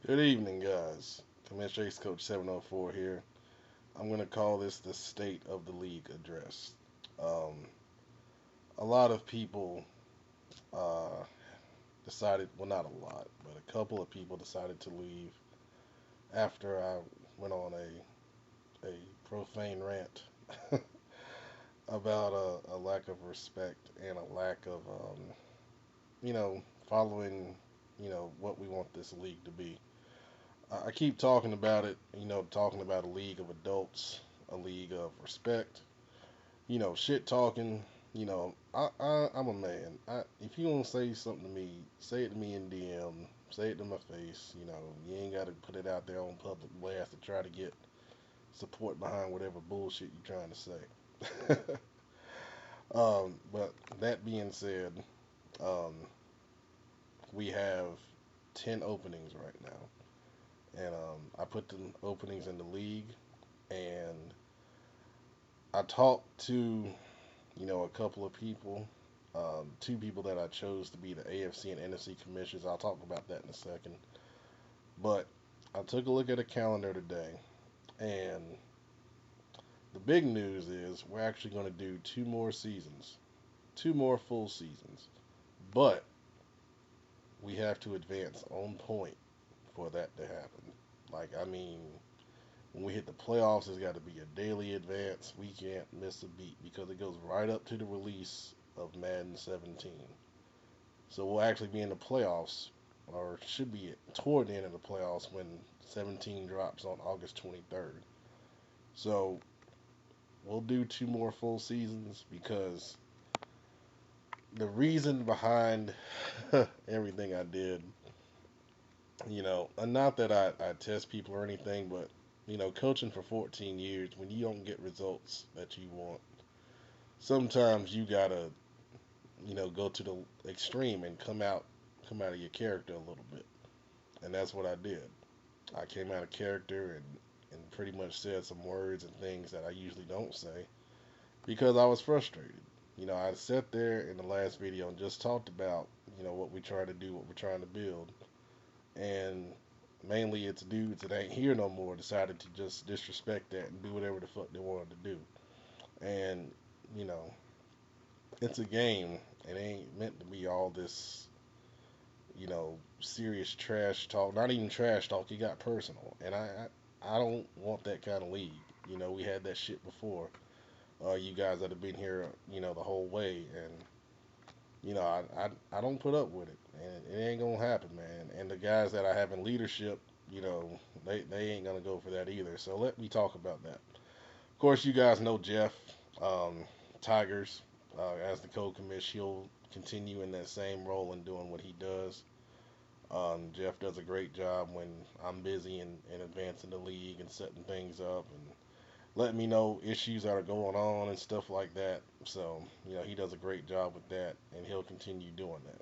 Good evening, guys. Commissioner Ace Coach 704 here. I'm going to call this the State of the League address. Um, a lot of people uh, decided, well, not a lot, but a couple of people decided to leave after I went on a profane rant about a lack of respect and a lack of, following, what we want this league to be. I keep talking about it, talking about a league of adults, a league of respect, shit talking. I'm a man. If you want to say something to me, say it to me in DM, say it to my face. You ain't got to put it out there on public blast to try to get support behind whatever bullshit you're trying to say. But that being said, um, we have 10 openings right now. And I put the openings in the league, and I talked to a couple of people, two people that I chose to be the AFC and NFC commissioners. I'll talk about that in a second. But I took a look at a calendar today, and the big news is we're actually going to do two more seasons, two more full seasons. But we have to advance on point for that to happen. I mean, when we hit the playoffs, it's got to be a daily advance. We can't miss a beat because it goes right up to the release of Madden 17. So we'll actually be in the playoffs, or should be toward the end of the playoffs when 17 drops on August 23rd. So we'll do two more full seasons because the reason behind everything I did, and not that I test people or anything, but coaching for 14 years, when you don't get results that you want, sometimes you gotta, go to the extreme and come out of your character a little bit. And that's what I did. I came out of character and pretty much said some words and things that I usually don't say because I was frustrated. I sat there in the last video and just talked about, what we try to do, what we're trying to build. And mainly it's dudes that ain't here no more decided to just disrespect that and do whatever the fuck they wanted to do. And, you know, it's a game. It ain't meant to be all this, serious trash talk. Not even trash talk. It got personal. And I don't want that kind of league. We had that shit before. You guys that have been here, the whole way. And, I don't put up with it. And it ain't going to happen, man. And the guys that I have in leadership, they ain't going to go for that either. So let me talk about that. Of course, you guys know Jeff um, Tigers as the co-commish. He'll continue in that same role and doing what he does. Jeff does a great job when I'm busy and advancing the league and setting things up and letting me know issues that are going on and stuff like that. So, he does a great job with that, and he'll continue doing that.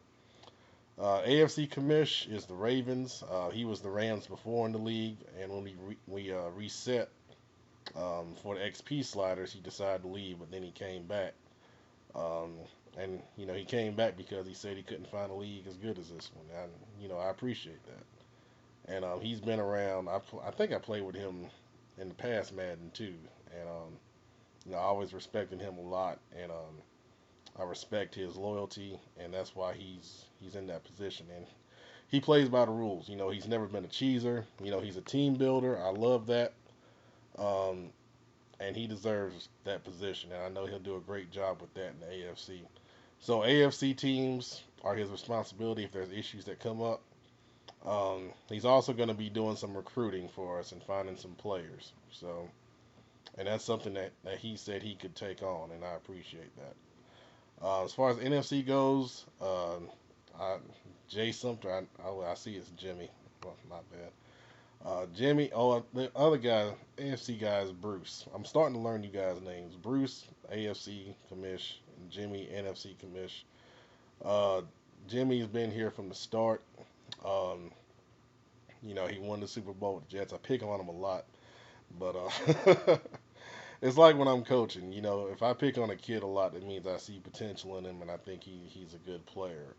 AFC commish is the Ravens. He was the Rams before in the league, and when we reset for the XP sliders, he decided to leave, but then he came back. Um, and he came back because he said he couldn't find a league as good as this one. And I appreciate that. And he's been around. I think I played with him in the past Madden too. And I always respected him a lot. And I respect his loyalty, and that's why he's in that position. And he plays by the rules. He's never been a cheeser. He's a team builder. I love that. Um, and he deserves that position. And I know he'll do a great job with that in the AFC. So AFC teams are his responsibility if there's issues that come up. He's also going to be doing some recruiting for us and finding some players. So, and that's something that he said he could take on, and I appreciate that. As far as NFC goes, Jay Sumter, I see it's Jimmy. Well, my bad. Jimmy, the other guy, AFC guy is Bruce. I'm starting to learn you guys' names. Bruce, AFC commish, and Jimmy, NFC commish. Uh, Jimmy's been here from the start. Um, he won the Super Bowl with the Jets. I pick on him a lot, but it's like when I'm coaching. If I pick on a kid a lot, it means I see potential in him, and I think he's a good player.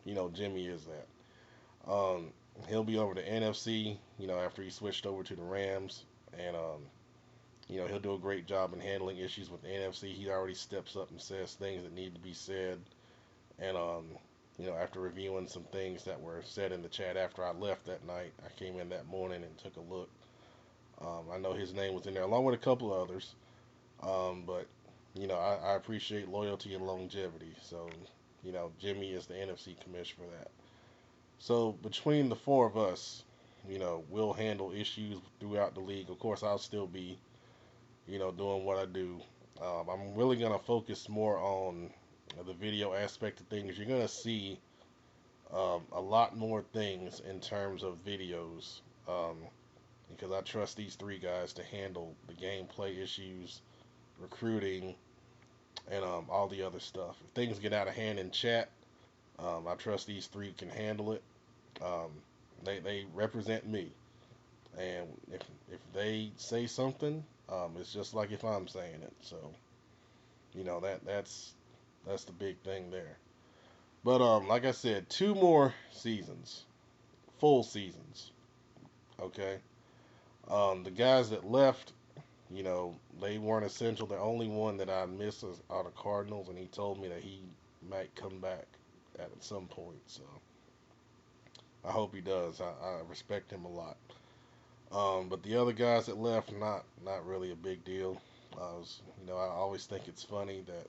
And Jimmy is that. Um, he'll be over the NFC, after he switched over to the Rams, and he'll do a great job in handling issues with the NFC. He already steps up and says things that need to be said, and after reviewing some things that were said in the chat after I left that night, I came in that morning and took a look. I know his name was in there along with a couple of others, but I appreciate loyalty and longevity. So, Jimmy is the NFC commissioner for that. So between the four of us, we'll handle issues throughout the league. Of course, I'll still be, doing what I do. I'm really gonna focus more on the video aspect of things. You're gonna see a lot more things in terms of videos, because I trust these three guys to handle the gameplay issues, recruiting, and all the other stuff. If things get out of hand in chat, I trust these three can handle it. Um, they represent me, and if they say something, it's just like if I'm saying it. So that's the big thing there. But like I said, two more seasons, full seasons. Okay. The guys that left, they weren't essential. The only one that I miss is out of Cardinals, and he told me that he might come back at some point. So I hope he does. I respect him a lot. But the other guys that left, not really a big deal. I always think it's funny that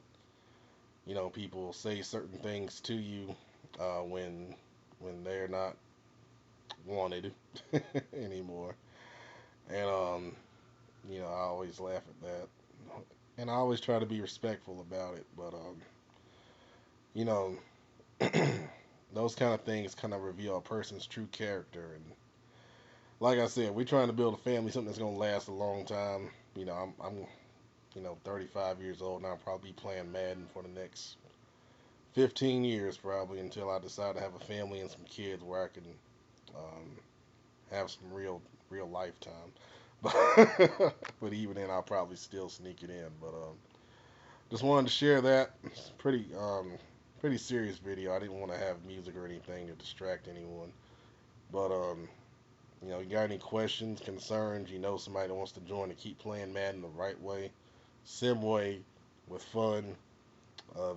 people say certain things to you when they're not wanted anymore, and I always laugh at that, and I always try to be respectful about it. But you know, those kind of things kind of reveal a person's true character, and like I said, we're trying to build a family, something that's gonna last a long time. I'm 35 years old now. I'll probably be playing Madden for the next 15 years probably until I decide to have a family and some kids where I can um, have some real lifetime. But even then, I'll probably still sneak it in. But just wanted to share that. It's pretty serious video. I didn't want to have music or anything to distract anyone. But you got any questions, concerns? Somebody that wants to join to keep playing Madden the right way, sim way, with fun,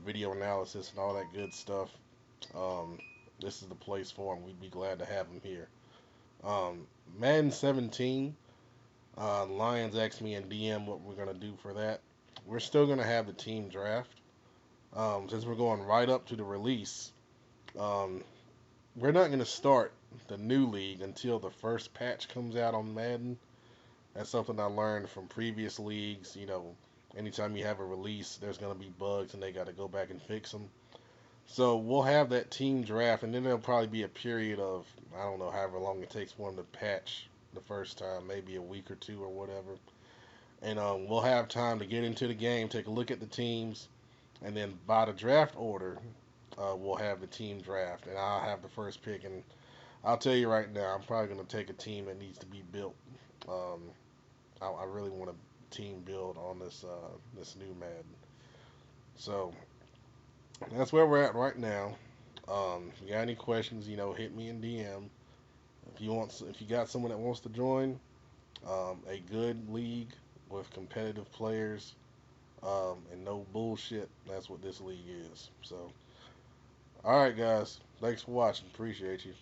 video analysis, and all that good stuff. Um, this is the place for them. We'd be glad to have them here. Um, Madden 17. Lions asked me in DM what we're gonna do for that. We're still gonna have the team draft. Since we're going right up to the release, um, we're not gonna start the new league until the first patch comes out on Madden. That's something I learned from previous leagues. Anytime you have a release, there's gonna be bugs, and they got to go back and fix them. So we'll have that team draft, and then there'll probably be a period of, I don't know, however long it takes for them to patch the first time, maybe a week or two or whatever. And we'll have time to get into the game, take a look at the teams, and then by the draft order, we'll have the team draft, and I'll have the first pick. And I'll tell you right now, I'm probably going to take a team that needs to be built. Um, I really want a team build on this new Madden. So that's where we're at right now. If you got any questions, hit me in DM. If you got someone that wants to join, a good league with competitive players, and no bullshit, that's what this league is. So, all right, guys, thanks for watching. Appreciate you.